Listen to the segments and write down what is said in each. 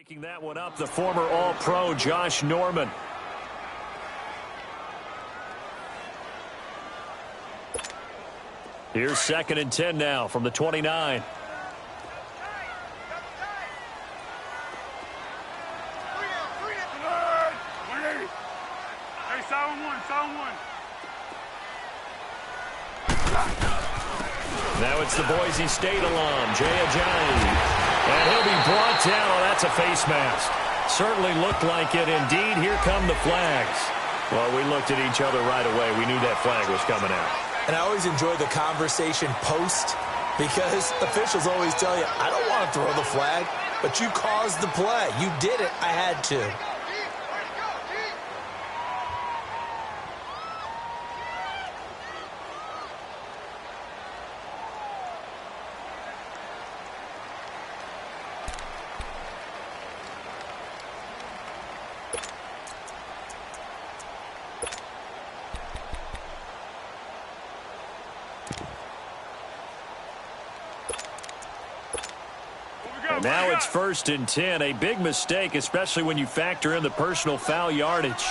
Picking that one up, the former All-Pro Josh Norman. Here's 2nd and 10 now from the 29. Now it's the Boise State alum, Jay Ajayi. And he'll be brought down. Oh, that's a face mask. Certainly looked like it. Indeed, here come the flags. Well, we looked at each other right away. We knew that flag was coming out. And I always enjoy the conversation post because officials always tell you, I don't want to throw the flag, but you caused the play. You did it. I had to. Now it's 1st and 10. A big mistake, especially when you factor in the personal foul yardage.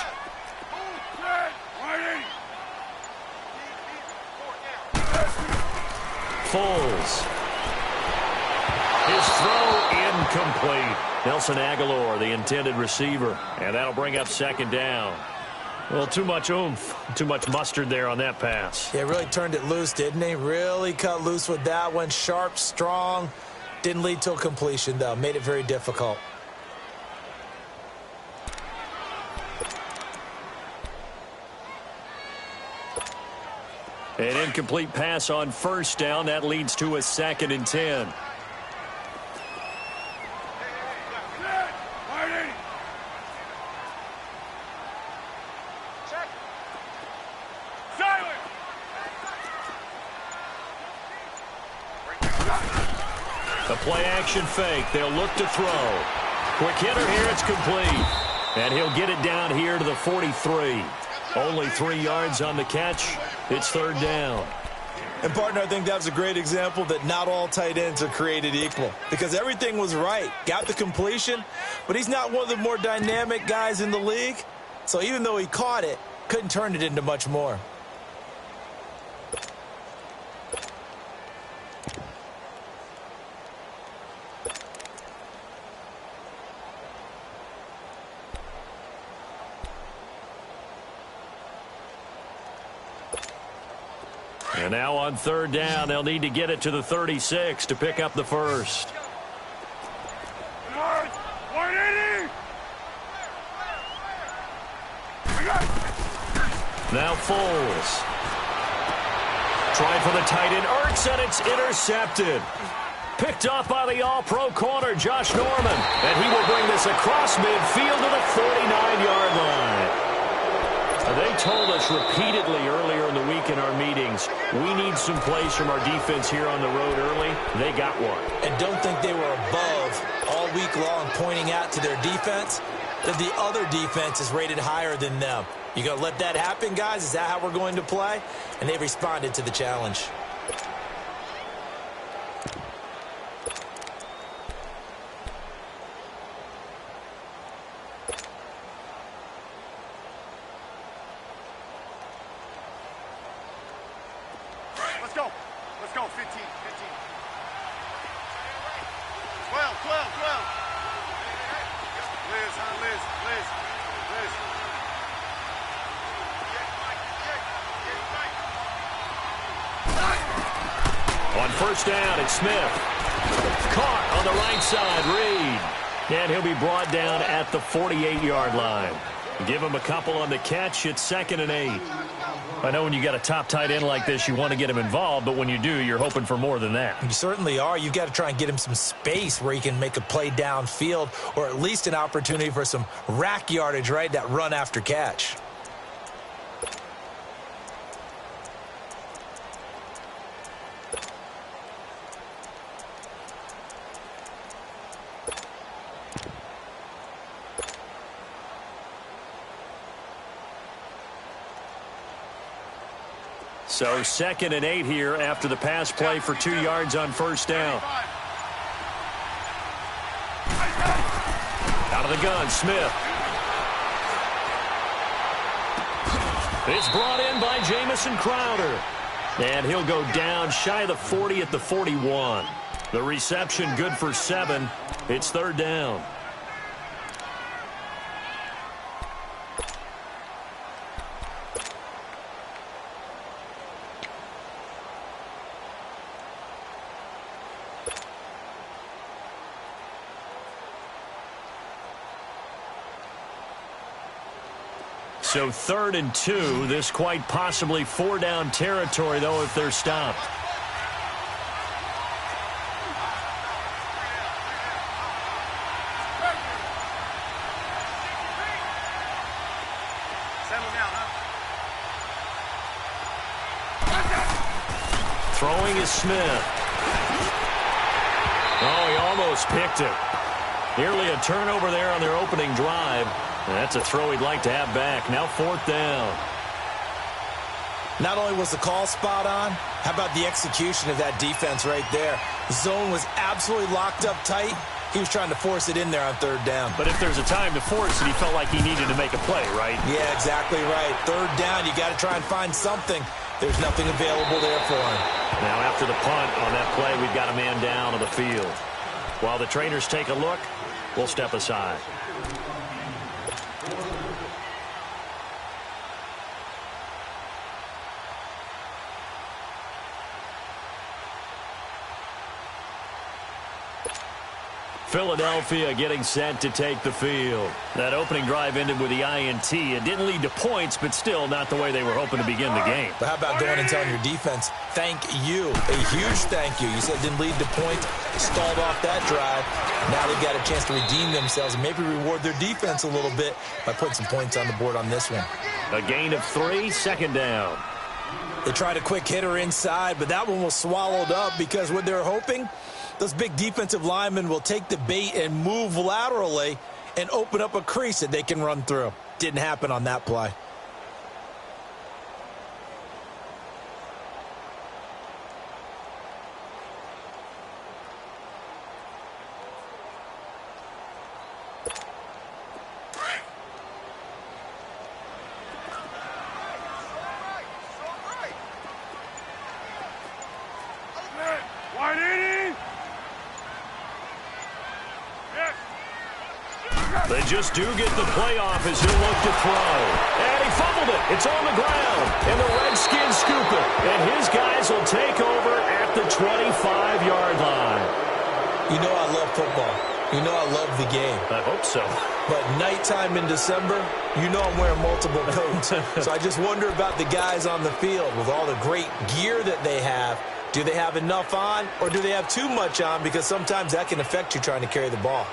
Foles. His throw incomplete. Nelson Aguilar, the intended receiver. And that'll bring up 2nd down. Well, too much oomph, too much mustard there on that pass. Yeah, really turned it loose, didn't he? Really cut loose with that one. Sharp, strong. Didn't lead to a completion, though. Made it very difficult. An incomplete pass on 1st down. That leads to a 2nd and 10. The play-action fake. They'll look to throw. Quick hitter here. It's complete. And he'll get it down here to the 43. Only 3 yards on the catch. It's 3rd down. And, partner, I think that was a great example that not all tight ends are created equal because everything was right. Got the completion, but he's not one of the more dynamic guys in the league. So even though he caught it, couldn't turn it into much more. And now on 3rd down, they'll need to get it to the 36 to pick up the 1st. Now Foles. Trying for the tight end, Ertz, and it's intercepted. Picked off by the All-Pro corner, Josh Norman. And he will bring this across midfield to the 49-yard line. They told us repeatedly earlier in the week in our meetings, we need some plays from our defense here on the road early. They got one. And don't think they were above all week long pointing out to their defense that the other defense is rated higher than them. You going to let that happen, guys? Is that how we're going to play? And they responded to the challenge. Let's go, 15, 15. 12, 12, 12. Liz, huh, Liz. On 1st down, it's Smith. Caught on the right side, Reed. And he'll be brought down at the 48-yard line. Give him a couple on the catch. It's 2nd and 8. I know when you got a top tight end like this, you want to get him involved, but when you do, you're hoping for more than that. You certainly are. You've got to try and get him some space where he can make a play downfield or at least an opportunity for some rack yardage, right? That run after catch. So 2nd and 8 here after the pass play for 2 yards on 1st down. Out of the gun, Smith. It's brought in by Jamison Crowder. And he'll go down shy of the 40 at the 41. The reception good for 7. It's third down. So 3rd and 2. This quite possibly 4-down territory, though, if they're stopped. Settle down, huh? Throwing is Smith. Oh, he almost picked it. Nearly a turnover there on their opening drive. That's a throw he'd like to have back. Now 4th down. Not only was the call spot on, how about the execution of that defense right there? The zone was absolutely locked up tight. He was trying to force it in there on 3rd down. But if there's a time to force it, he felt like he needed to make a play, right? Yeah, exactly right. 3rd down, you got to try and find something. There's nothing available there for him. Now after the punt on that play, we've got a man down on the field. While the trainers take a look, we'll step aside. Philadelphia getting set to take the field. That opening drive ended with the INT. It didn't lead to points, but still not the way they were hoping to begin the game. But how about going and telling your defense, thank you, a huge thank you. You said it didn't lead to points, stalled off that drive. Now they've got a chance to redeem themselves and maybe reward their defense a little bit by putting some points on the board on this one. A gain of 3, 2nd down. They tried a quick hitter inside, but that one was swallowed up because what they're hoping, those big defensive linemen will take the bait and move laterally and open up a crease that they can run through. Didn't happen on that play. They just do get the playoff as he'll look to throw. And he fumbled it. It's on the ground. And the Redskins scoop it. And his guys will take over at the 25-yard line. You know I love football. You know I love the game. I hope so. But nighttime in December, you know I'm wearing multiple coats. So I just wonder about the guys on the field with all the great gear that they have. Do they have enough on or do they have too much on? Because sometimes that can affect you trying to carry the ball.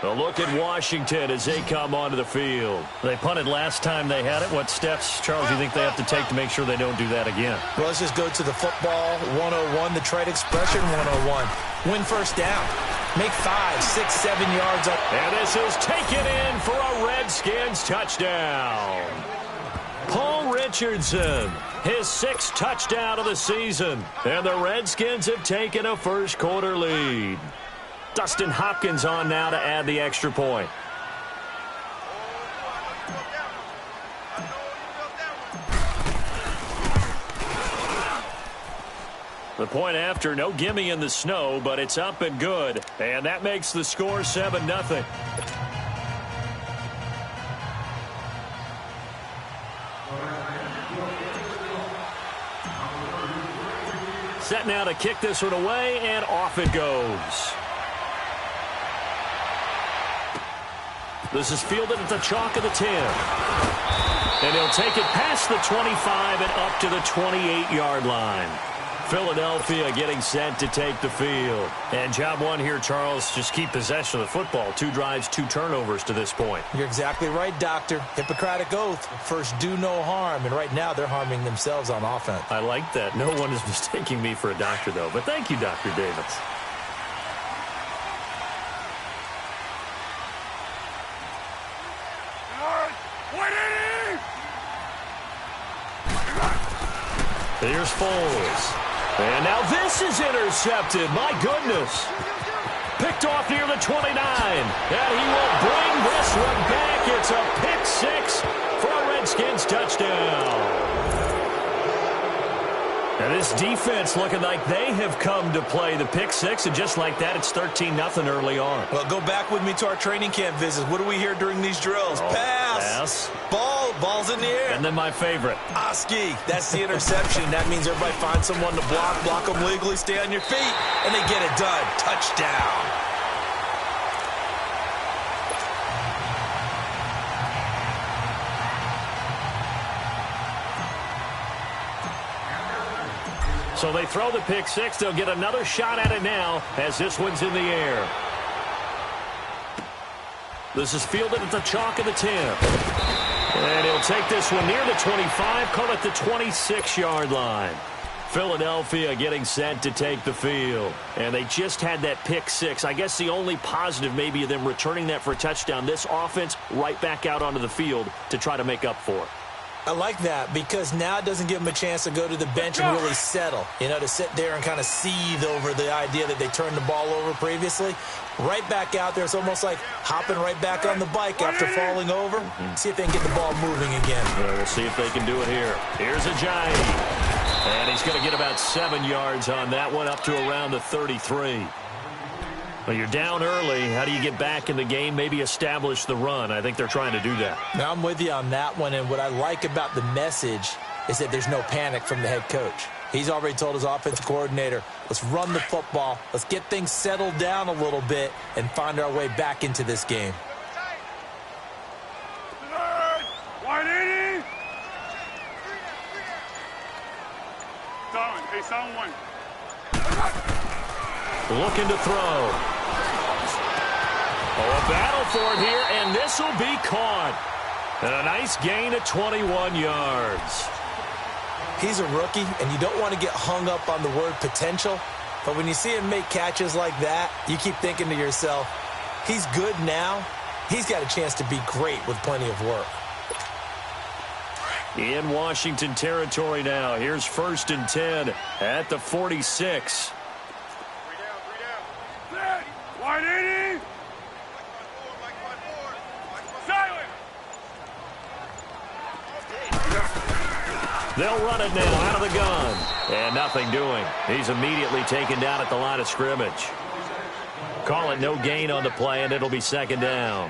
A look at Washington as they come onto the field. They punted last time they had it. What steps, Charles, do you think they have to take to make sure they don't do that again? Well, let's just go to the football 101, the trade expression 101. Win first down. Make 5, 6, 7 yards up. And this is taken in for a Redskins touchdown. Paul Richardson, his 6th touchdown of the season. And the Redskins have taken a first-quarter lead. Dustin Hopkins on now to add the extra point. The point after, no gimme in the snow, but it's up and good. And that makes the score 7-0. Set now to kick this one away, and off it goes. This is fielded at the chalk of the 10. And he'll take it past the 25 and up to the 28-yard line. Philadelphia getting set to take the field. And job one here, Charles, just keep possession of the football. 2 drives, 2 turnovers to this point. You're exactly right, Doctor. Hippocratic oath. First, do no harm. And right now, they're harming themselves on offense. I like that. No one is mistaking me for a doctor, though. But thank you, Dr. Davis. Here's Foles. And now this is intercepted. My goodness. Picked picked off near the 29. And he will bring this one back. It's a pick six for a Redskins touchdown. And this defense looking like they have come to play the pick six, and just like that, it's 13-0 early on. Well, go back with me to our training camp visits. What do we hear during these drills? Pass. Ball's in the air. And then my favorite. Oski, that's the interception. That means everybody finds someone to block them legally, stay on your feet, and they get it done. Touchdown. So they throw the pick six. They'll get another shot at it now as this one's in the air. This is fielded at the chalk of the 10. And he'll take this one near the 25, call it the 26-yard line. Philadelphia getting set to take the field. And they just had that pick six. I guess the only positive maybe of them returning that for a touchdown. This offense right back out onto the field to try to make up for it. I like that because now it doesn't give them a chance to go to the bench and really settle, to sit there and kind of seethe over the idea that they turned the ball over previously. Right back out there. It's almost like hopping right back on the bike after falling over. See if they can get the ball moving again. Well, we'll see if they can do it here. Here's Ajayi. And he's going to get about 7 yards on that one, up to around the 33. Well, you're down early. How do you get back in the game, maybe establish the run? I think they're trying to do that. Now, I'm with you on that one, and what I like about the message is that there's no panic from the head coach. He's already told his offensive coordinator, let's run the football, let's get things settled down a little bit and find our way back into this game. 180. Hey, someone. Looking to throw. Oh, a battle for it here, and this will be caught. And a nice gain of 21 yards. He's a rookie, and you don't want to get hung up on the word potential. But when you see him make catches like that, you keep thinking to yourself, he's good now. He's got a chance to be great with plenty of work. In Washington territory now. Here's 1st and 10 at the 46. 180. They'll run it now out of the gun. And nothing doing. He's immediately taken down at the line of scrimmage. Call it no gain on the play, and it'll be 2nd down.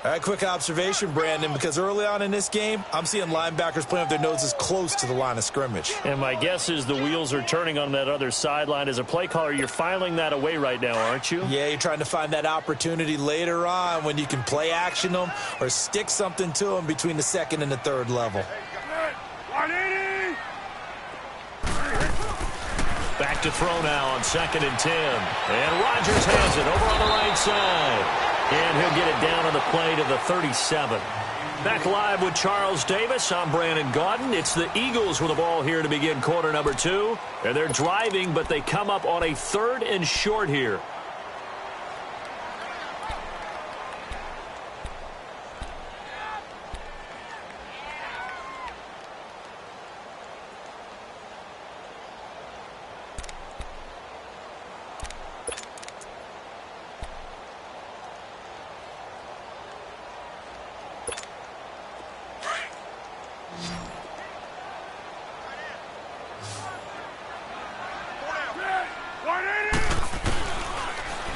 All right, quick observation, Brandon, because early on in this game, I'm seeing linebackers playing with their noses close to the line of scrimmage. And my guess is the wheels are turning on that other sideline. As a play caller, you're filing that away right now, aren't you? Yeah, you're trying to find that opportunity later on when you can play action them or stick something to them between the 2nd and the 3rd level. 180. Back to throw now on 2nd and 10. And Rodgers has it over on the right side. And he'll get it down on the play to the 37. Back live with Charles Davis. I'm Brandon Gaudin. It's the Eagles with the ball here to begin quarter number 2. And they're driving, but they come up on a 3rd and short here.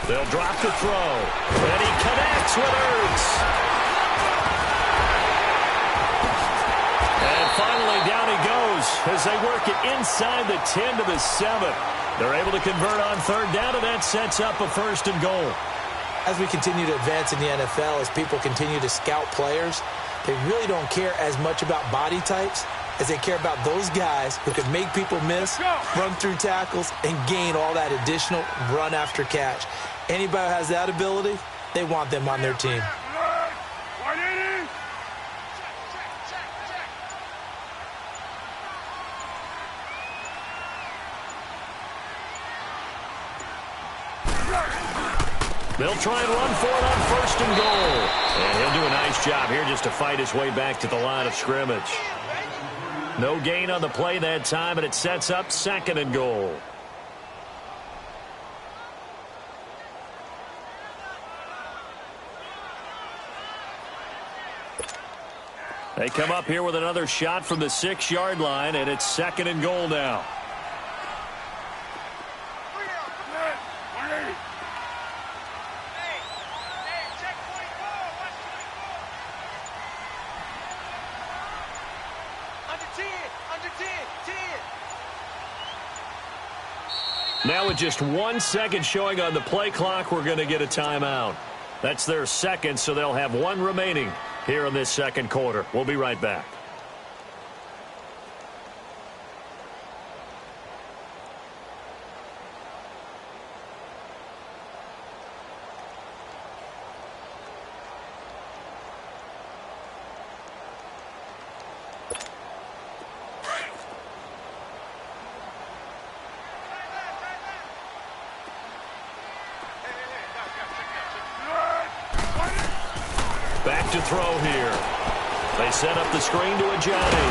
They'll drop the throw. And he connects with Ertz. And finally, down he goes as they work it inside the 10 to the 7. They're able to convert on 3rd down, and that sets up a 1st and goal. As we continue to advance in the NFL, as people continue to scout players, they really don't care as much about body types as they care about those guys who can make people miss, run through tackles, and gain all that additional run after catch. Anybody who has that ability, they want them on their team. 180. They'll try and run for it on 1st and goal. And he'll do a nice job here just to fight his way back to the line of scrimmage. No gain on the play that time, and it sets up 2nd and goal. They come up here with another shot from the 6-yard line, and it's 2nd and goal now. Now with just 1 second showing on the play clock, we're going to get a timeout. That's their second, so they'll have 1 remaining here in this 2nd quarter. We'll be right back. Back to throw here. They set up the screen to Ajani.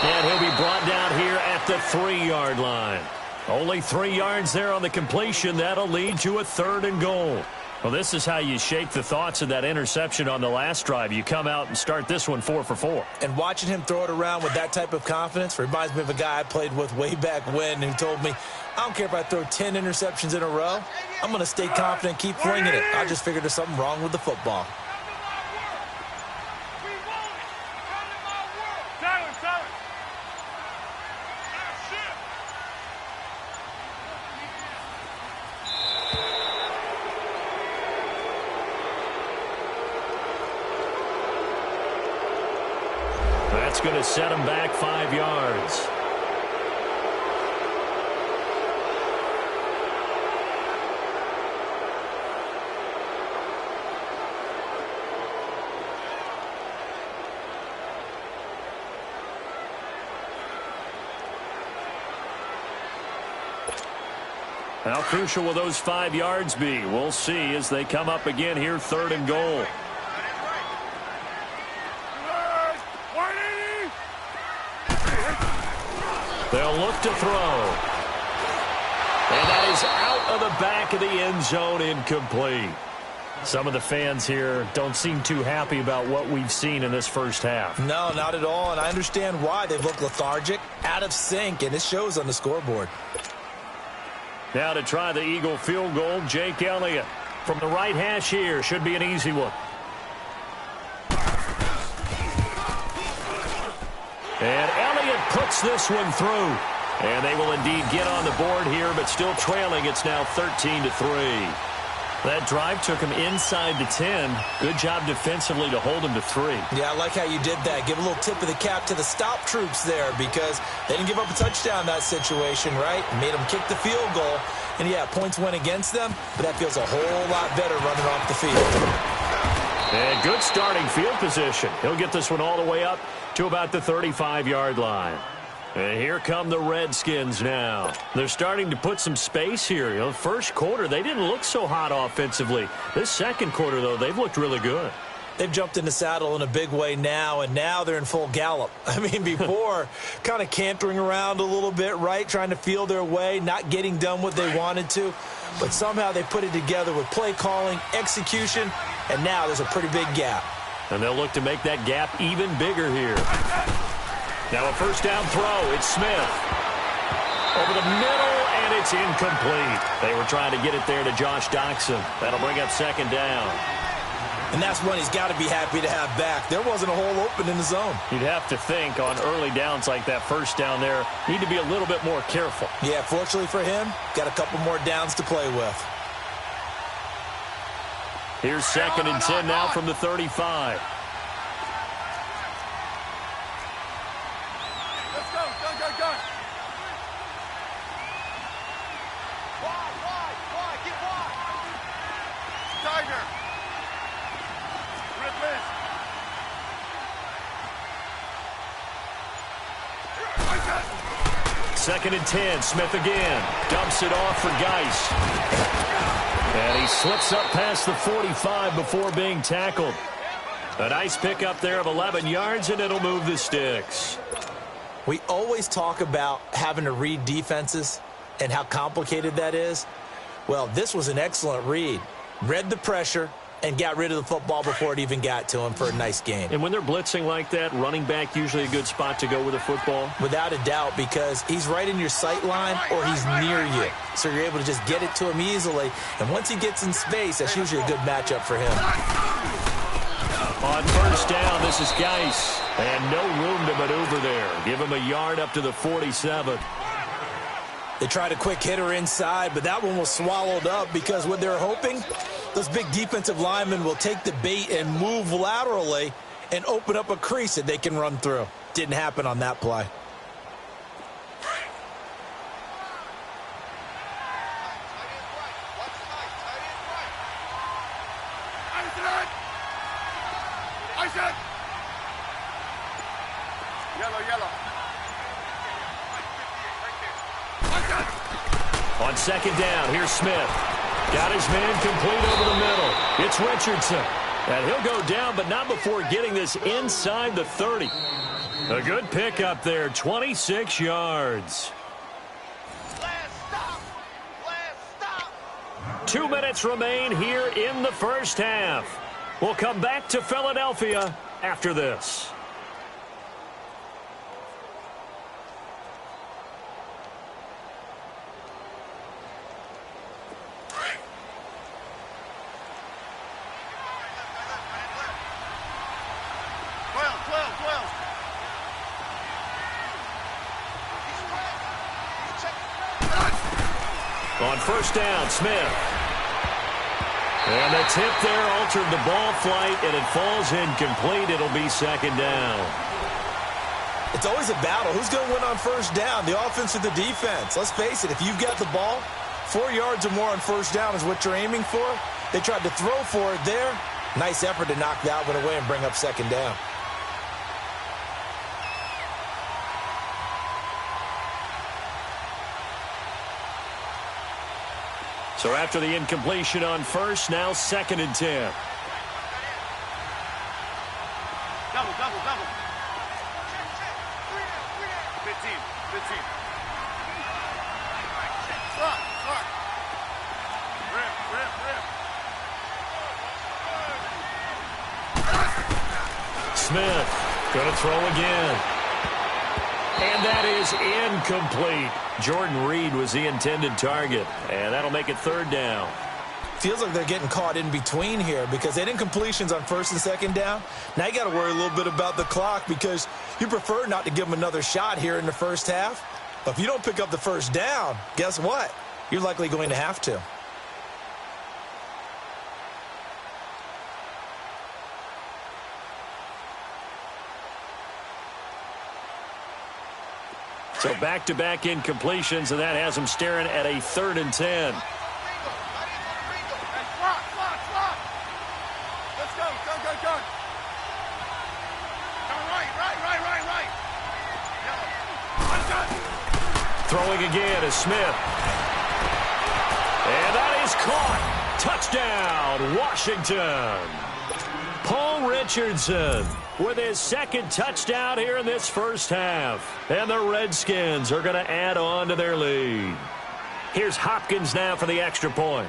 And he'll be brought down here at the 3-yard line. Only 3 yards there on the completion. That'll lead to a 3rd and goal. Well, this is how you shake the thoughts of that interception on the last drive. You come out and start this one 4 for 4. And watching him throw it around with that type of confidence reminds me of a guy I played with way back when who told me, I don't care if I throw 10 interceptions in a row. I'm going to stay confident, keep flinging it. I just figured there's something wrong with the football. That's going to set him back 5 yards. How crucial will those 5 yards be? We'll see as they come up again here, 3rd and goal. They'll look to throw. And that is out of the back of the end zone, incomplete. Some of the fans here don't seem too happy about what we've seen in this first half. No, not at all, and I understand why. They've looked lethargic, out of sync, and it shows on the scoreboard. Now to try the Eagle field goal, Jake Elliott. From the right hash here, should be an easy one. And Elliott puts this one through. And they will indeed get on the board here, but still trailing. It's now 13-3. That drive took him inside the 10. Good job defensively to hold him to 3. Yeah, I like how you did that. Give a little tip of the cap to the stop troops there because they didn't give up a touchdown in that situation, right? Made them kick the field goal. And, yeah, points went against them, but that feels a whole lot better running off the field. And good starting field position. He'll get this one all the way up to about the 35-yard line. And here come the Redskins now. They're starting to put some space here. You know, first quarter, they didn't look so hot offensively. This second quarter, though, they've looked really good. They've jumped in the saddle in a big way now, and now they're in full gallop. I mean, before, kind of cantering around a little bit, right, trying to feel their way, not getting done what they wanted to. But somehow they put it together with play calling, execution, and now there's a pretty big gap. And they'll look to make that gap even bigger here. Now a first down throw. It's Smith. Over the middle, and it's incomplete. They were trying to get it there to Josh Doxson. That'll bring up 2nd down. And that's one he's got to be happy to have back. There wasn't a hole open in the zone. You'd have to think on early downs like that first down there, need to be a little bit more careful. Yeah, fortunately for him, got a couple more downs to play with. Here's 2nd and 10 now from the 35. Let's go, go. Wide, get wide. Tiger. Rip this. 2nd and 10, Smith again. Dumps it off for Geis. And he slips up past the 45 before being tackled. A nice pickup there of 11 yards, and it'll move the sticks. We always talk about having to read defenses and how complicated that is. Well, this was an excellent read. Read the pressure, and got rid of the football before it even got to him for a nice gain. And when they're blitzing like that, running back usually a good spot to go with the football? Without a doubt, because he's right in your sight line or he's near you. So you're able to just get it to him easily. And once he gets in space, that's usually a good matchup for him. On first down, this is Geis. And no room to maneuver there. Give him a yard up to the 47. They tried a quick hitter inside, but that one was swallowed up because what they're hoping, those big defensive linemen will take the bait and move laterally and open up a crease that they can run through. Didn't happen on that play. On second down, here's Smith. Got his man complete over the middle. It's Richardson. And he'll go down, but not before getting this inside the 30. A good pickup there, 26 yards. 2 minutes remain here in the first half. We'll come back to Philadelphia after this. On first down, Smith. And the tip there altered the ball flight, and it falls incomplete. It'll be second down. It's always a battle. Who's going to win on first down, the offense or the defense? Let's face it, if you've got the ball, 4 yards or more on first down is what you're aiming for. They tried to throw for it there. Nice effort to knock that one away and bring up second down. So after the incompletion on first, now second and 10. Double. 15. Start. Rip. Smith going to throw again. And that is incomplete. Jordan Reed was the intended target, and that'll make it third down. Feels like they're getting caught in between here because they didn't incompletions on first and second down. Now you got to worry a little bit about the clock because you prefer not to give them another shot here in the first half. But if you don't pick up the first down, guess what? You're likely going to have to. So back-to-back incompletions, and that has them staring at a third and 10. Let's go. Go. Right. Throwing again is Smith. And that is caught. Touchdown, Washington. Paul Richardson with his second touchdown here in this first half. And the Redskins are going to add on to their lead. Here's Hopkins now for the extra point.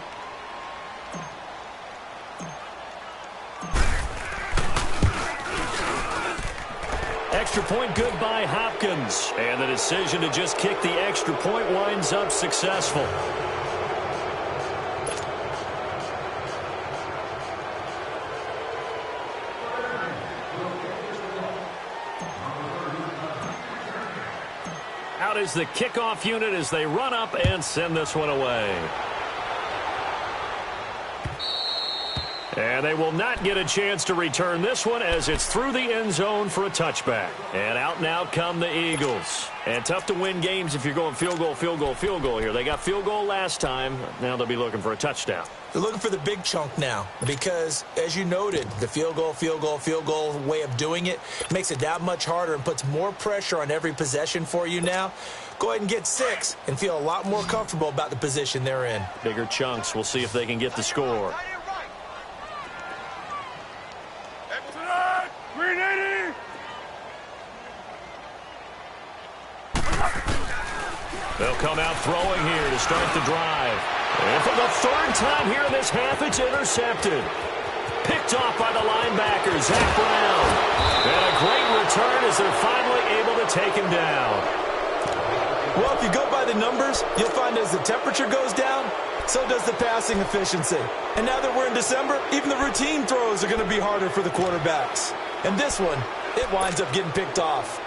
Extra point good by Hopkins. And the decision to just kick the extra point winds up successful. Out is the kickoff unit as they run up and send this one away. And they will not get a chance to return this one as it's through the end zone for a touchback. And out come the Eagles. And tough to win games if you're going field goal here. They got field goal last time. Now they'll be looking for a touchdown. They're looking for the big chunk now because, as you noted, the field goal way of doing it makes it that much harder and puts more pressure on every possession for you now. Go ahead and get 6 and feel a lot more comfortable about the position they're in. Bigger chunks. We'll see if they can get the score. They'll come out throwing here to start the drive. And for the third time here in this half, it's intercepted. Picked off by the linebacker, Zach Brown. And a great return as they're finally able to take him down. Well, if you go by the numbers, you'll find as the temperature goes down, so does the passing efficiency. And now that we're in December, even the routine throws are going to be harder for the quarterbacks. And this one, it winds up getting picked off.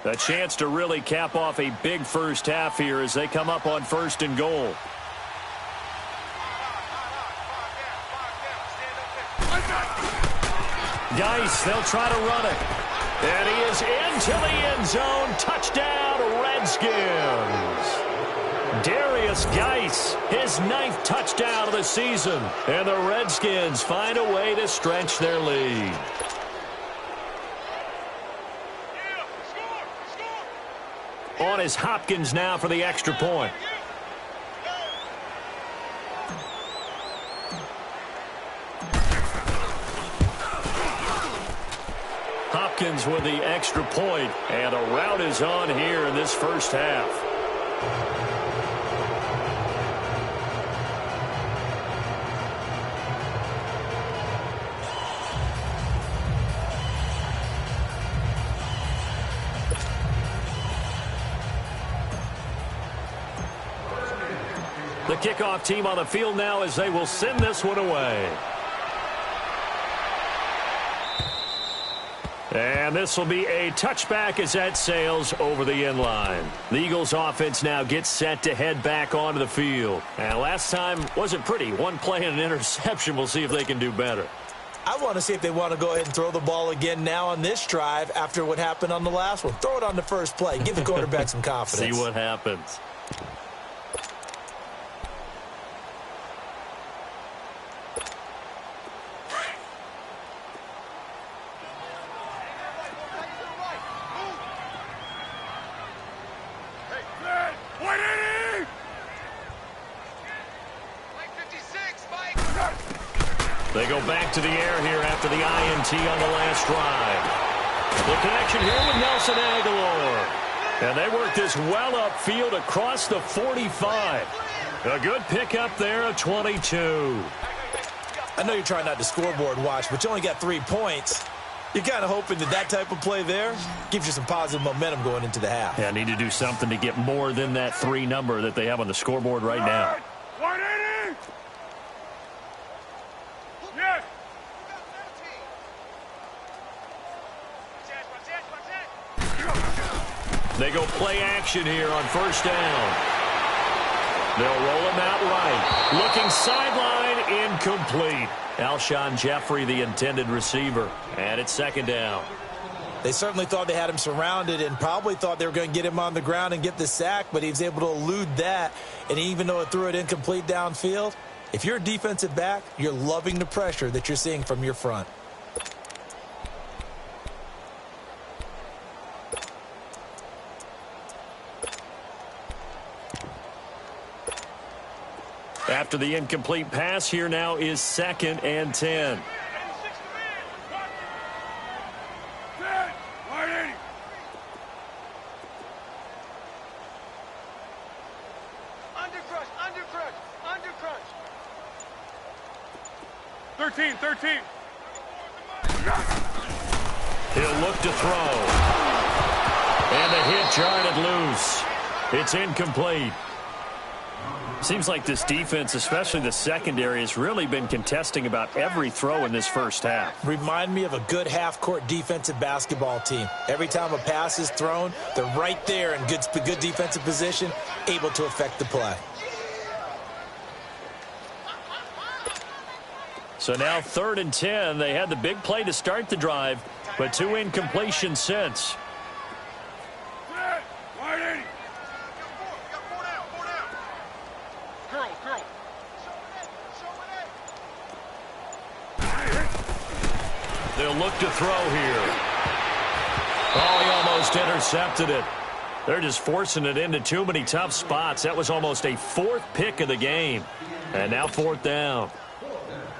A chance to really cap off a big first half here as they come up on 1st and goal. Geis, they'll try to run it. And he is into the end zone. Touchdown, Redskins. Darius Geis, his 9th touchdown of the season. And the Redskins find a way to stretch their lead. On is Hopkins now for the extra point. Hopkins with the extra point, and a rout is on here in this first half. The kickoff team on the field now as they will send this one away. And this will be a touchback as that sails over the end line. The Eagles offense now gets set to head back onto the field. And last time wasn't pretty. One play and an interception. We'll see if they can do better. I want to see if they want to go ahead and throw the ball again now on this drive after what happened on the last one. Throw it on the first play. Give the quarterback some confidence. See what happens. They go back to the air here after the INT on the last drive. The connection here with Nelson Aguilar. And they work this well upfield across the 45. A good pickup there, a 22. I know you're trying not to scoreboard watch, but you only got 3 points. You're kind of hoping that that type of play there gives you some positive momentum going into the half. Yeah, need to do something to get more than that 3 number that they have on the scoreboard right now. 180! Yes! They go play action here on first down. They'll roll him out right. Looking sideline, incomplete. Alshon Jeffrey, the intended receiver. And it's second down. They certainly thought they had him surrounded and probably thought they were going to get him on the ground and get the sack, but he was able to elude that. And even though it threw it incomplete downfield, if you're a defensive back, you're loving the pressure that you're seeing from your front. After the incomplete pass, here now is 2nd and 10. Thirteen. He'll look to throw. And the hit jarred it loose. It's incomplete. Seems like this defense, especially the secondary, has really been contesting about every throw in this first half. Remind me of a good half-court defensive basketball team. Every time a pass is thrown, they're right there in good defensive position, able to affect the play. So now 3rd and 10. They had the big play to start the drive, but 2 incompletions since. They'll look to throw here. Oh, he almost intercepted it. They're just forcing it into too many tough spots. That was almost a fourth pick of the game. And now fourth down.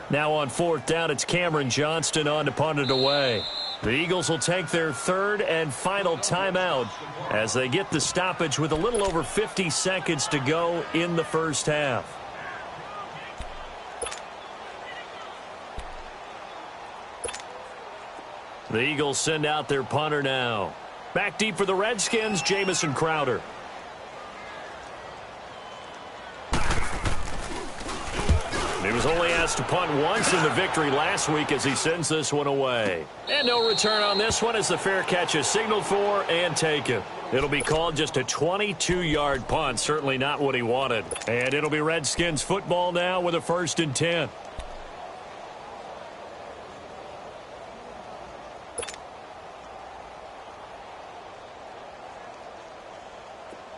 Now on fourth down, it's Cameron Johnston on to punt it away. The Eagles will take their third and final timeout as they get the stoppage with a little over 50 seconds to go in the first half. The Eagles send out their punter now. Back deep for the Redskins, Jamison Crowder. He was only asked to punt once in the victory last week as he sends this one away. And no return on this one as the fair catch is signaled for and taken. It'll be called just a 22-yard punt, certainly not what he wanted. And it'll be Redskins football now with a 1st and 10.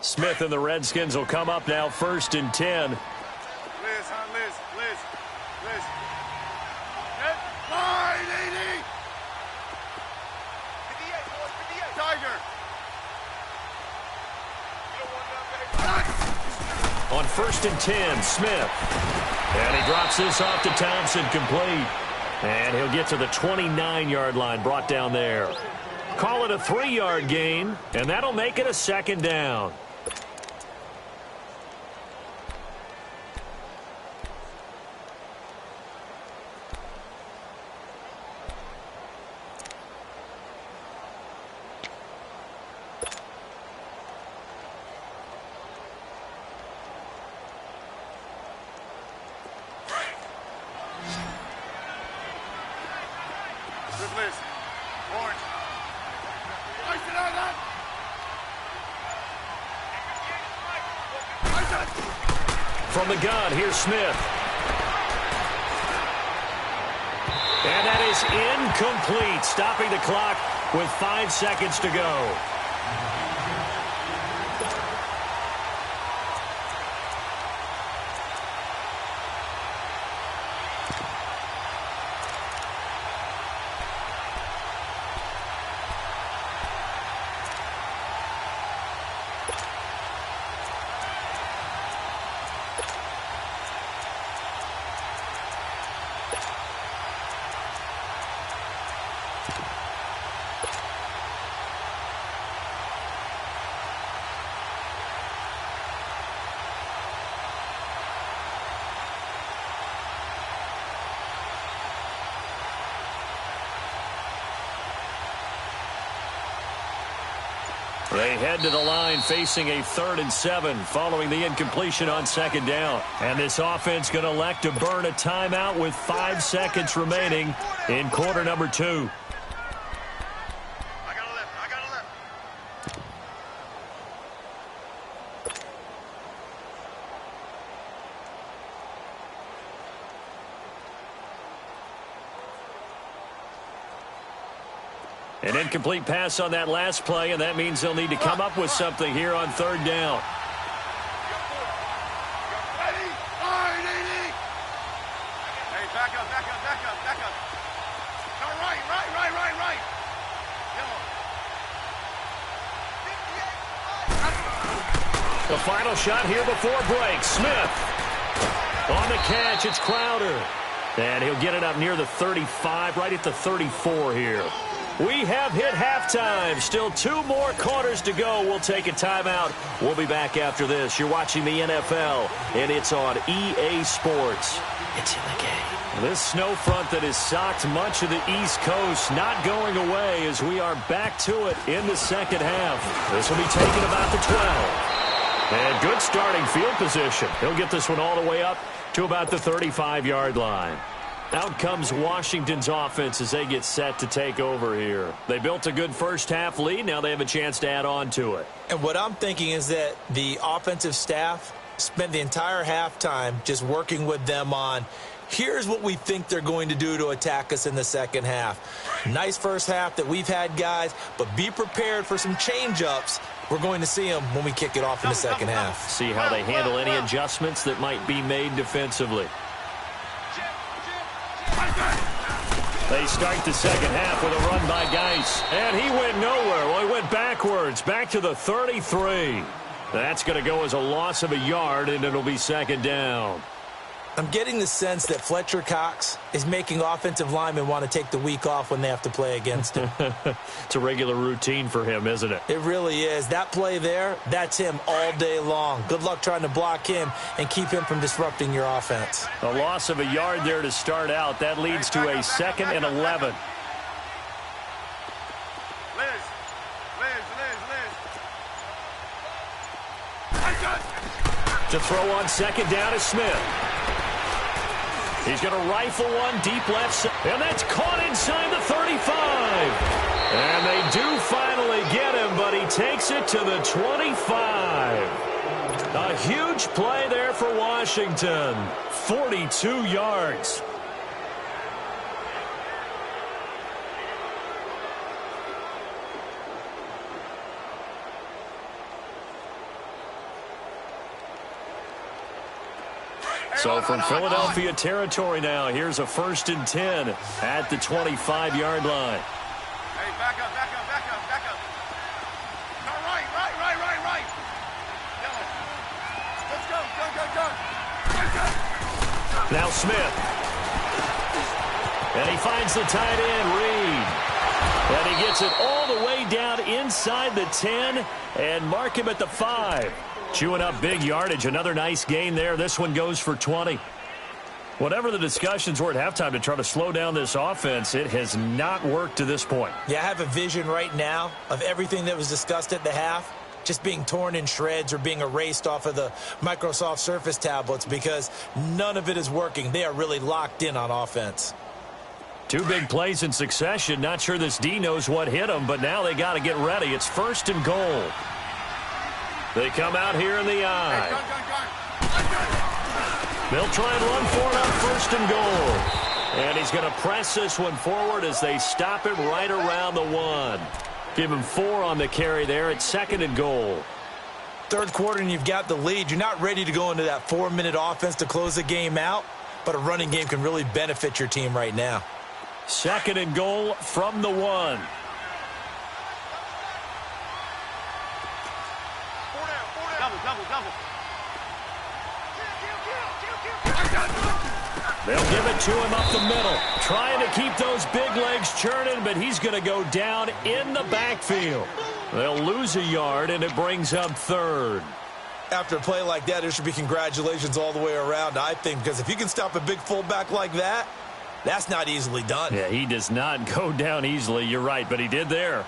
Smith and the Redskins will come up now 1st and 10. Liz. Line 80. 58, boys, 58. Tiger. On 1st and 10, Smith. And he drops this off to Thompson, complete. And he'll get to the 29-yard line, brought down there. Call it a 3-yard gain, and that'll make it a 2nd down. Liz. Orange. From the gun, here's Smith. And that is incomplete, stopping the clock with 5 seconds to go. They head to the line facing a 3rd and 7 following the incompletion on 2nd down. And this offense going to elect to burn a timeout with 5 seconds remaining in quarter number 2. I got a left. An incomplete pass on that last play, and that means they'll need to come up with something here on 3rd down. Ready? Line 80. Hey, back up. No, right. Yellow. The final shot here before break. Smith on the catch. It's Crowder. And he'll get it up near the 35, right at the 34 here. We have hit halftime. Still 2 more quarters to go. We'll take a timeout. We'll be back after this. You're watching the NFL, and it's on EA Sports. It's in the game. This snow front that has socked much of the East Coast not going away as we are back to it in the second half. This will be taken about the 12. And good starting field position. He'll get this one all the way up to about the 35-yard line. Out comes Washington's offense as they get set to take over here. They built a good first half lead. Now they have a chance to add on to it. And what I'm thinking is that the offensive staff spent the entire halftime just working with them on, here's what we think they're going to do to attack us in the second half. Nice first half that we've had, guys, but be prepared for some change-ups. We're going to see them when we kick it off in the second half. See how they handle any adjustments that might be made defensively. They start the second half with a run by Geis. And he went nowhere. Well, he went backwards, back to the 33. That's going to go as a loss of a yard, and it'll be second down. I'm getting the sense that Fletcher Cox is making offensive linemen want to take the week off when they have to play against him. It's a regular routine for him, isn't it? It really is. That play there, that's him all day long. Good luck trying to block him and keep him from disrupting your offense. A loss of a yard there to start out. That leads to a 2nd and 11. To throw on second down is Smith. He's going to rifle one deep left side, and that's caught inside the 35. And they do finally get him, but he takes it to the 25. A huge play there for Washington. 42 yards. So from Philadelphia territory now, here's a 1st and 10 at the 25-yard line. Hey, back up. No, right. Let's go. Now Smith. And he finds the tight end, Reed. And he gets it all the way down inside the 10 and mark him at the 5. Chewing up big yardage. Another nice gain there. This one goes for 20. Whatever the discussions were at halftime to try to slow down this offense, it has not worked to this point. Yeah, I have a vision right now of everything that was discussed at the half just being torn in shreds or being erased off of the Microsoft Surface tablets because none of it is working. They are really locked in on offense. 2 big plays in succession. Not sure this D knows what hit them, but now they got to get ready. It's 1st and goal. They come out here in the eye. They'll try and run for it on 1st and goal. And he's going to press this one forward as they stop him right around the 1. Give him 4 on the carry there. It's 2nd and goal. 3rd quarter and you've got the lead. You're not ready to go into that 4-minute offense to close the game out, but a running game can really benefit your team right now. 2nd and goal from the 1. Double. They'll give it to him up the middle. Trying to keep those big legs churning, but he's going to go down in the backfield. They'll lose a yard, and it brings up 3rd. After a play like that, there should be congratulations all the way around, I think, because if you can stop a big fullback like that, that's not easily done. Yeah, he does not go down easily. You're right, but he did there.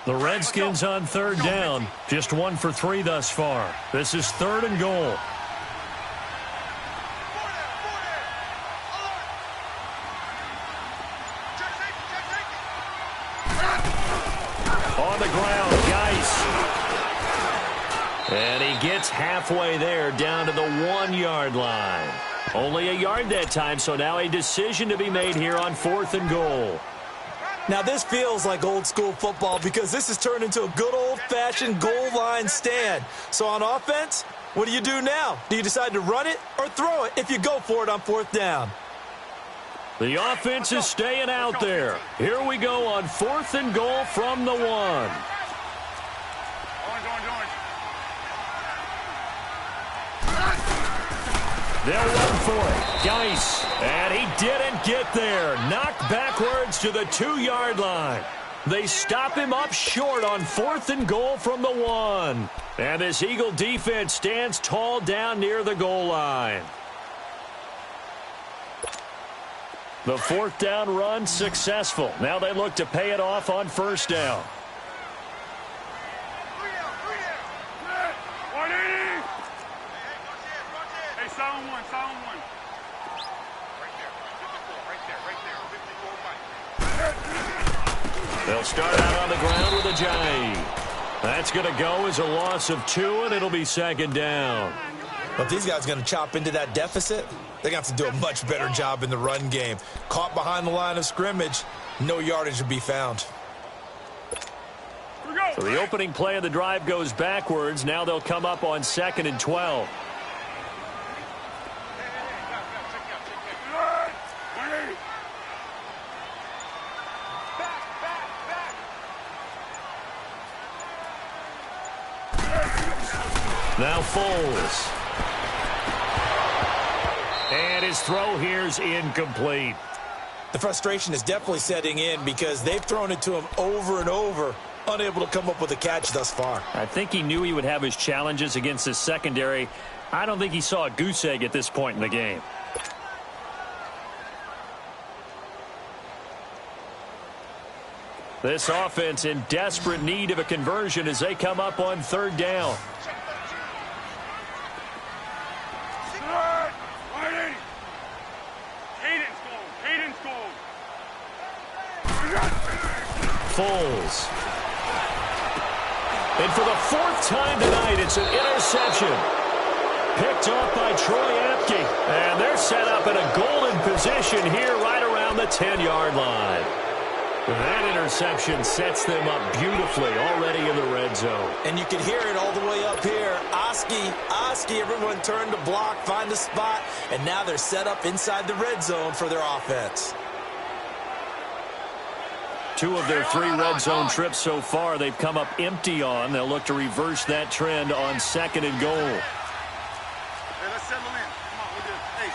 The Redskins on 3rd down. Just 1 for 3 thus far. This is 3rd and goal. On the ground, Geis. And he gets halfway there down to the 1-yard line. Only a yard that time, so now a decision to be made here on 4th and goal. Now, this feels like old-school football because this has turned into a good old-fashioned goal line stand. So on offense, what do you do now? Do you decide to run it or throw it if you go for it on 4th down? The offense is staying out there. Here we go on 4th and goal from the 1. Orange. They'll run for it. Geis. And he didn't get there. Knocked backwards to the 2-yard line. They stop him up short on 4th and goal from the 1. And this Eagle defense stands tall down near the goal line. The 4th down run successful. Now they look to pay it off on 1st down. They'll start out on the ground with a J. That's going to go as a loss of 2, and it'll be 2nd down. But if these guys are going to chop into that deficit, they're going to have to do a much better job in the run game. Caught behind the line of scrimmage, no yardage to be found. So the opening play of the drive goes backwards. Now they'll come up on 2nd and 12. Now Foles. And his throw here's incomplete. The frustration is definitely setting in because they've thrown it to him over and over, unable to come up with a catch thus far. I think he knew he would have his challenges against his secondary. I don't think he saw a goose egg at this point in the game. This offense in desperate need of a conversion as they come up on third down. Foles. And for the fourth time tonight, it's an interception. Picked off by Troy Apke. And they're set up in a golden position here right around the 10-yard line. That interception sets them up beautifully already in the red zone. And you can hear it all the way up here. Oski, everyone turned to block, find a spot, and now they're set up inside the red zone for their offense. 2 of their 3 red zone trips so far they've come up empty on. They'll look to reverse that trend on 2nd and goal. Hey, let's settle in. Come on, we're good. Hey.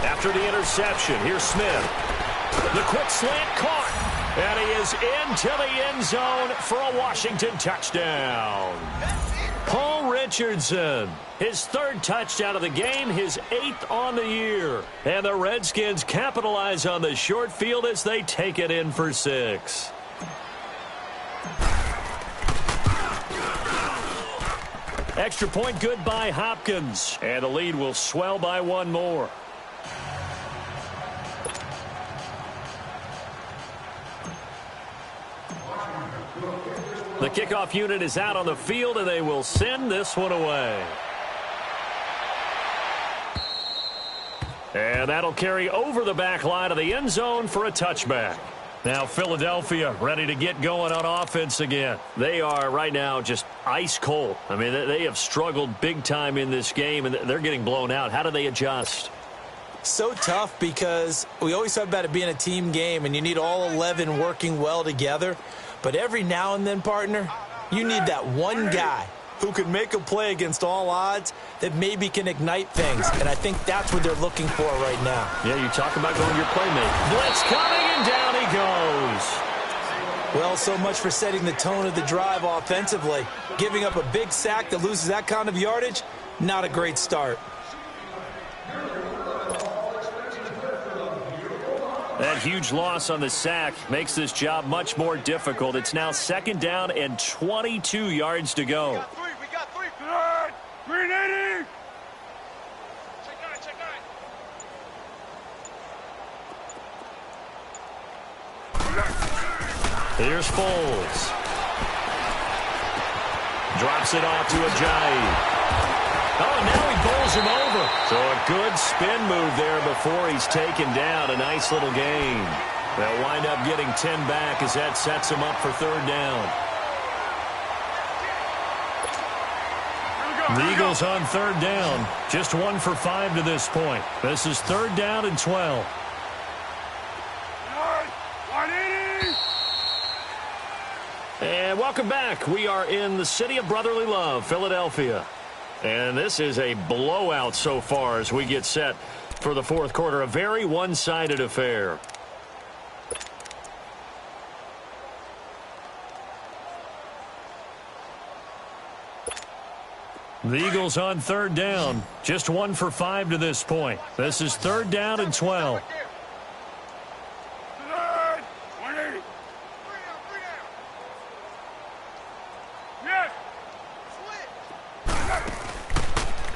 After the interception, here's Smith. The quick slant caught. And he is into the end zone for a Washington touchdown. Paul Richardson, his 3rd touchdown of the game, his 8th on the year. And the Redskins capitalize on the short field as they take it in for 6. Extra point good by Hopkins. And the lead will swell by 1 more. The kickoff unit is out on the field, and they will send this one away. And that'll carry over the back line of the end zone for a touchback. Now Philadelphia ready to get going on offense again. They are right now just ice cold. I mean, they have struggled big time in this game, and they're getting blown out. How do they adjust? So tough because we always talk about it being a team game, and you need all 11 working well together. But every now and then, partner, you need that one guy who can make a play against all odds that maybe can ignite things. And I think that's what they're looking for right now. Yeah, you talk about going your playmaker. Blitz coming, and down he goes. Well, so much for setting the tone of the drive offensively. Giving up a big sack that loses that kind of yardage, not a great start. That huge loss on the sack makes this job much more difficult. It's now 2nd down and 22 yards to go. We got 3. Good. 380. Check on. Here's Foles. Drops it off to Ajayi. Oh, now he bowls him over. So a good spin move there before he's taken down. A nice little gain. They'll wind up getting 10 back as that sets him up for 3rd down. The Eagles on 3rd down. Just 1 for 5 to this point. This is 3rd down and 12. 180. And welcome back. We are in the city of brotherly love, Philadelphia. And this is a blowout so far as we get set for the 4th quarter. A very one-sided affair. The Eagles on 3rd down. Just 1 for 5 to this point. This is 3rd down and 12. 180. Yes.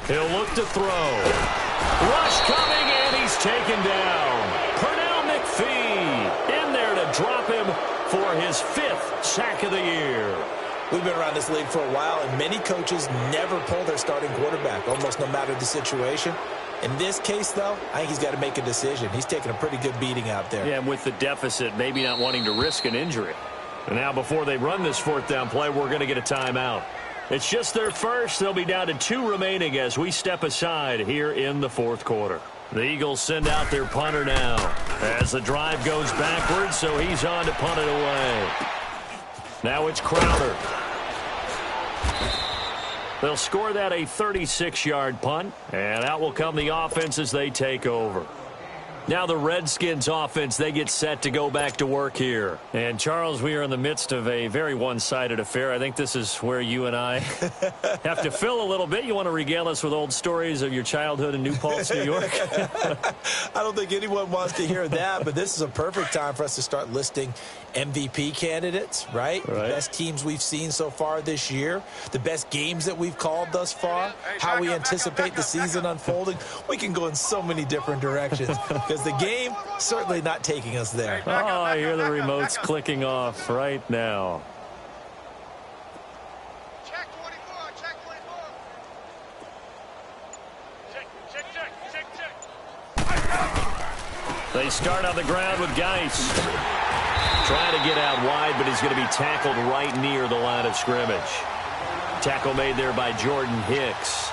He'll look to throw. Rush coming, and he's taken down. Pernell McPhee in there to drop him for his 5th sack of the year. We've been around this league for a while, and many coaches never pull their starting quarterback, almost no matter the situation. In this case, though, I think he's got to make a decision. He's taking a pretty good beating out there. Yeah, and with the deficit, maybe not wanting to risk an injury. And now before they run this 4th down play, we're going to get a timeout. It's just their first. They'll be down to 2 remaining as we step aside here in the 4th quarter. The Eagles send out their punter now as the drive goes backwards, so he's on to punt it away. Now it's Crowder. They'll score that a 36-yard punt, and out will come the offense as they take over. Now the Redskins offense, they get set to go back to work here. And, Charles, we are in the midst of a very one-sided affair. I think this is where you and I have to fill a little bit. You want to regale us with old stories of your childhood in New Paltz, New York? I don't think anyone wants to hear that, but this is a perfect time for us to start listing MVP candidates, right? The best teams we've seen so far this year, the best games that we've called thus far, how we anticipate the season unfolding. We can go in so many different directions because the game certainly not taking us there. Oh, I hear the remotes clicking off right now. Check 24, check 24. Check. They start on the ground with Geis. Trying to get out wide, but he's going to be tackled right near the line of scrimmage. Tackle made there by Jordan Hicks.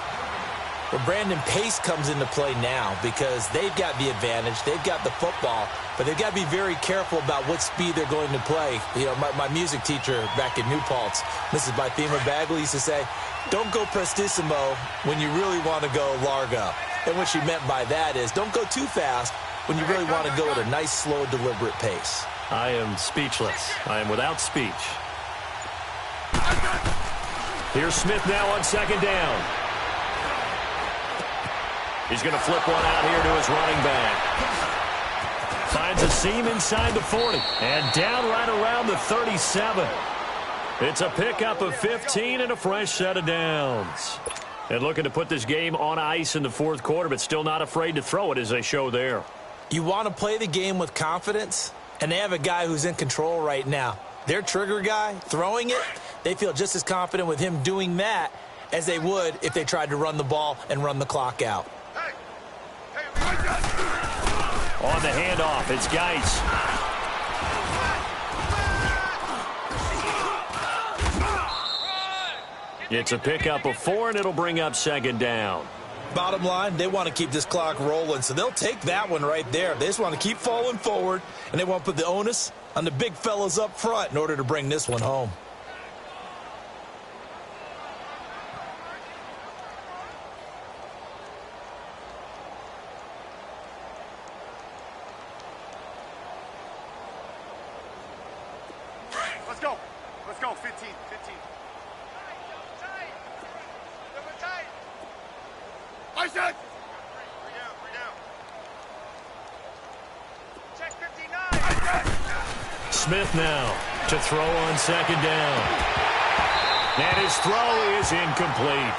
Well, Brandon, pace comes into play now because they've got the advantage. They've got the football, but they've got to be very careful about what speed they're going to play. You know, my music teacher back in New Paltz, Mrs. Bythema Bagley, used to say, don't go prestissimo when you really want to go largo. And what she meant by that is don't go too fast when you really want to go at a nice, slow, deliberate pace. I am speechless. I am without speech. Here's Smith now on second down. He's going to flip one out here to his running back. Finds a seam inside the 40. And down right around the 37. It's a pickup of 15 and a fresh set of downs. And looking to put this game on ice in the fourth quarter, but still not afraid to throw it as they show there. You want to play the game with confidence, and they have a guy who's in control right now. Their trigger guy, throwing it, they feel just as confident with him doing that as they would if they tried to run the ball and run the clock out. On the handoff, it's Geis. It's a pickup of 4, and it'll bring up second down. Bottom line, they want to keep this clock rolling, so they'll take that one right there. They just want to keep falling forward, and they want to put the onus on the big fellas up front in order to bring this one home. Let's go. Let's go. 15. I said. 3 down. Check 59. Smith now to throw on second down. And his throw is incomplete.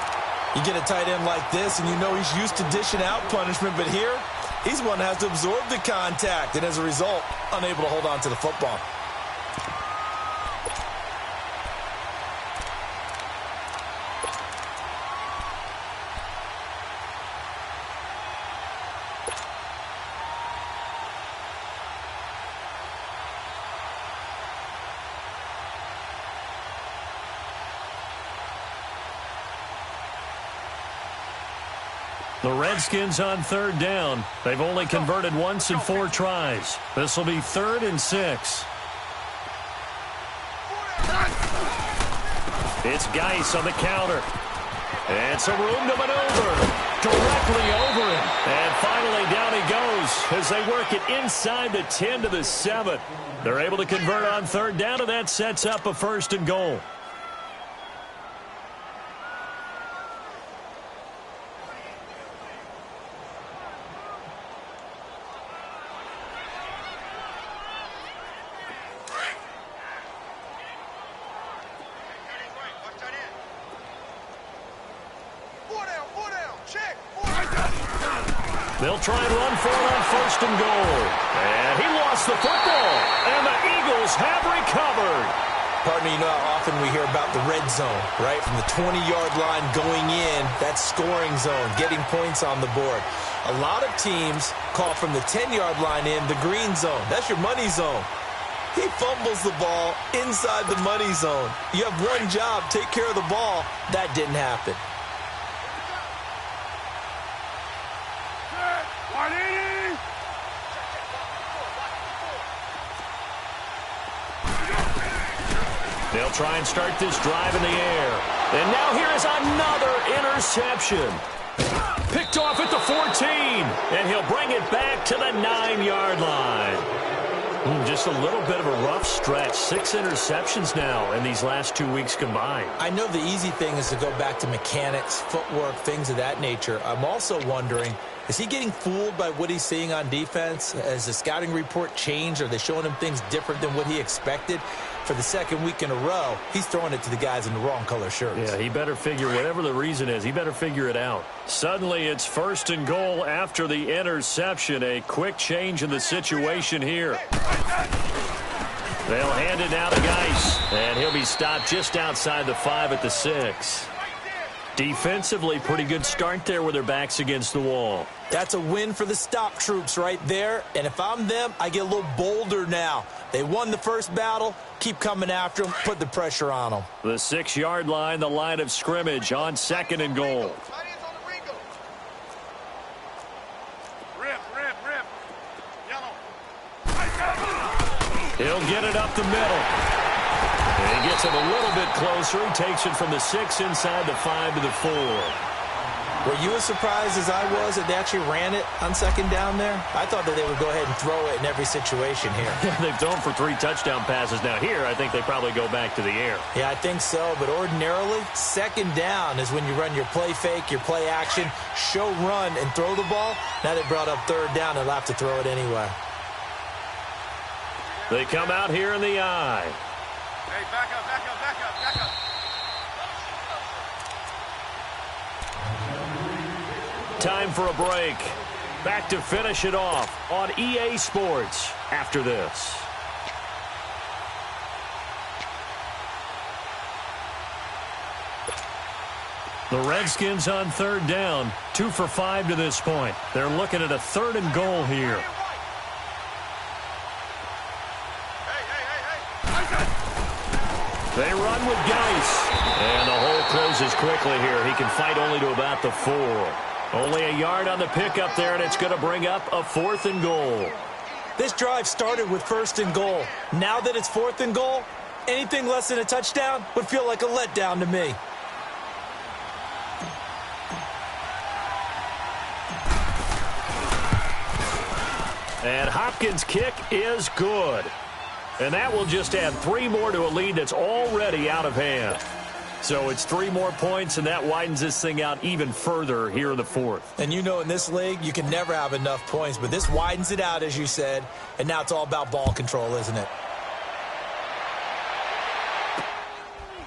You get a tight end like this, and you know he's used to dishing out punishment, but here, he's one that has to absorb the contact, and as a result, unable to hold on to the football. The Redskins on third down. They've only converted once in 4 tries. This will be 3rd and 6. It's Geis on the counter. And some room to maneuver. Directly over him. And finally down he goes as they work it inside the 10 to the 7. They're able to convert on third down, and that sets up a 1st and goal. They'll try and run for it on 1st and goal. And he lost the football. And the Eagles have recovered. Partner, you know how often we hear about the red zone, right? From the 20-yard line going in, that's scoring zone, getting points on the board. A lot of teams call from the 10-yard line in the green zone. That's your money zone. He fumbles the ball inside the money zone. You have one job, take care of the ball. That didn't happen. They'll try and start this drive in the air. And now here is another interception. Picked off at the 14. And he'll bring it back to the 9-yard line. Just a little bit of a rough stretch. 6 interceptions now in these last 2 weeks combined. I know the easy thing is to go back to mechanics, footwork, things of that nature. I'm also wondering, is he getting fooled by what he's seeing on defense? Has the scouting report changed? Are they showing him things different than what he expected? For the second week in a row, he's throwing it to the guys in the wrong color shirts. Yeah, he better figure, whatever the reason is, he better figure it out. Suddenly, it's 1st and goal after the interception. A quick change in the situation here. They'll hand it now to Geis, and he'll be stopped just outside the 5 at the 6. Defensively, pretty good start there with their backs against the wall. That's a win for the stop troops right there. And if I'm them, I get a little bolder now. They won the first battle. Keep coming after them. Put the pressure on them. The 6-yard line, the line of scrimmage on 2nd and goal. He'll get it up the middle. And he gets it a little bit closer. He takes it from the 6 inside the 5 to the 4. Were you as surprised as I was that they actually ran it on 2nd down there? I thought that they would go ahead and throw it in every situation here. They've thrown for 3 touchdown passes. Now here, I think they probably go back to the air. Yeah, I think so. But ordinarily, 2nd down is when you run your play fake, your play action, show run, and throw the ball. Now they brought up 3rd down. They'll have to throw it anyway. They come out here in the eye. Hey, back up, back up, back up, back up. Time for a break. Back to finish it off on EA Sports after this. The Redskins on 3rd down, 2 for 5 to this point. They're looking at a 3rd and goal here. They run with Geis. And the hole closes quickly here. He can fight only to about the 4. Only a yard on the pickup there, and it's going to bring up a 4th and goal. This drive started with 1st and goal. Now that it's 4th and goal, anything less than a touchdown would feel like a letdown to me. And Hopkins' kick is good. And that will just add 3 more to a lead that's already out of hand. So it's 3 more points, and that widens this thing out even further here in the 4th. And you know in this league, you can never have enough points, but this widens it out, as you said, and now it's all about ball control, isn't it?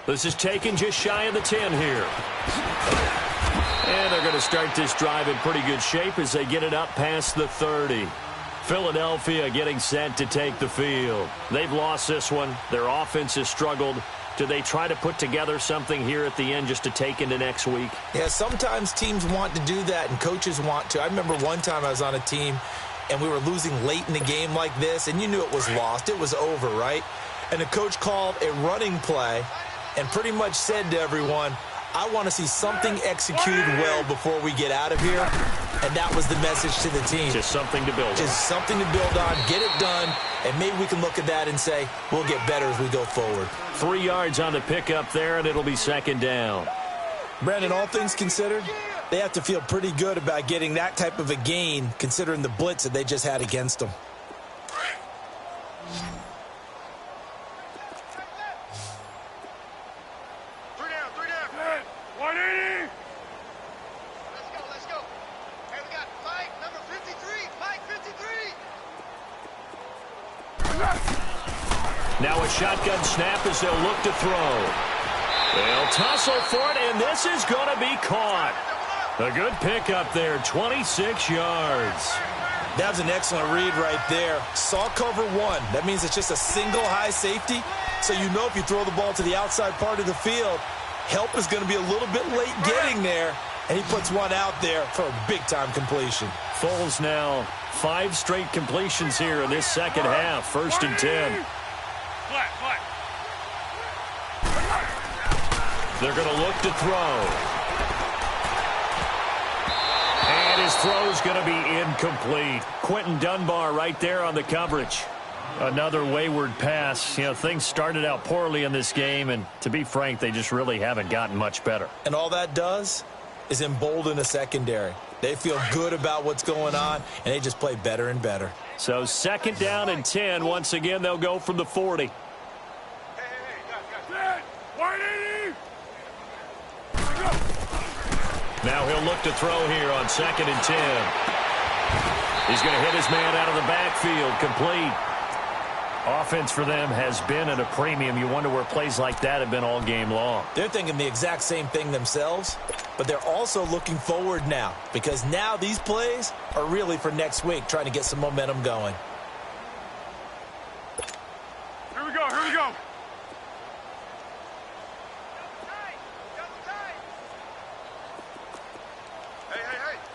This is taken just shy of the 10 here. And they're going to start this drive in pretty good shape as they get it up past the 30. Philadelphia getting set to take the field. They've lost this one. Their offense has struggled. Do they try to put together something here at the end just to take into next week? Yeah, sometimes teams want to do that and coaches want to. I remember one time I was on a team and we were losing late in the game like this, and you knew it was lost. It was over, right? And the coach called a running play and pretty much said to everyone, I want to see something executed well before we get out of here. And that was the message to the team. Just something to build on. Just something to build on, get it done, and maybe we can look at that and say, we'll get better as we go forward. 3 yards on the pickup there, and it'll be 2nd down. Brandon, all things considered, they have to feel pretty good about getting that type of a gain, considering the blitz that they just had against them. Now a shotgun snap as they'll look to throw. They'll tussle for it, and this is going to be caught. A good pickup there, 26 yards. That was an excellent read right there. Saw cover 1. That means it's just a single high safety. So you know if you throw the ball to the outside part of the field, help is going to be a little bit late getting there. And he puts one out there for a big-time completion. Foles now 5 straight completions here in this second half. 1st and 10. They're going to look to throw. And his throw is going to be incomplete. Quentin Dunbar right there on the coverage. Another wayward pass. You know, things started out poorly in this game, and to be frank, they just really haven't gotten much better. And all that does is embolden a secondary. They feel good about what's going on, and they just play better and better. So 2nd down and 10. Once again, they'll go from the 40. Hey, guys. 180! Now he'll look to throw here on 2nd and 10. He's going to hit his man out of the backfield. Complete. Offense for them has been at a premium. You wonder where plays like that have been all game long. They're thinking the exact same thing themselves, but they're also looking forward now because now these plays are really for next week, trying to get some momentum going. Here we go, here we go. Hey.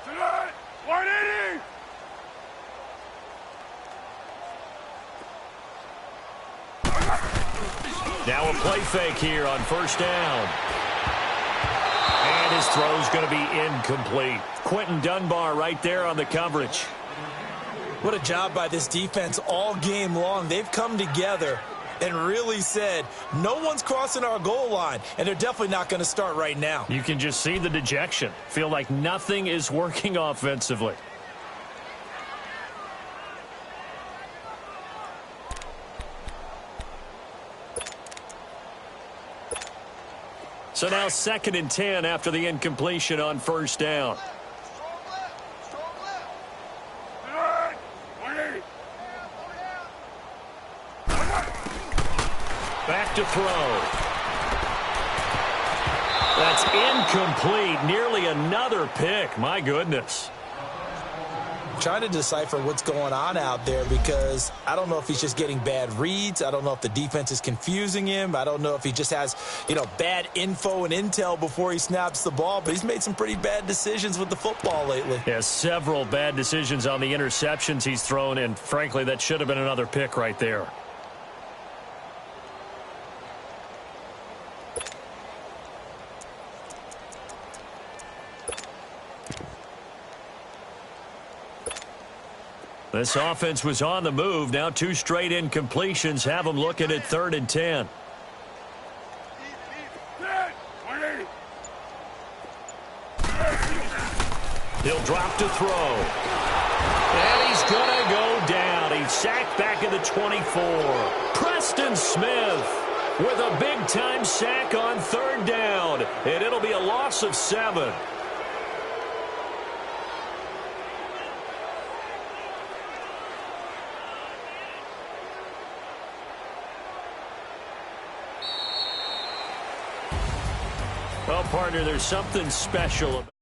Tonight, 180! Now a play fake here on 1st down. And his throw's going to be incomplete. Quentin Dunbar right there on the coverage. What a job by this defense all game long. They've come together and really said, no one's crossing our goal line, and they're definitely not going to start right now. You can just see the dejection. Feel like nothing is working offensively. So now 2nd and 10 after the incompletion on 1st down. Tonight, 180! Back to throw. That's incomplete. Nearly another pick. My goodness. Trying to decipher what's going on out there because I don't know if he's just getting bad reads. I don't know if the defense is confusing him. I don't know if he just has, bad info and intel before he snaps the ball, but he's made some pretty bad decisions with the football lately. Yeah, several bad decisions on the interceptions he's thrown, and frankly, that should have been another pick right there. This offense was on the move. Now 2 straight incompletions have them looking at 3rd and 10. He'll drop to throw. And he's going to go down. He's sacked back at the 24. Preston Smith with a big-time sack on 3rd down. And it'll be a loss of 7. Well, partner, there's something special about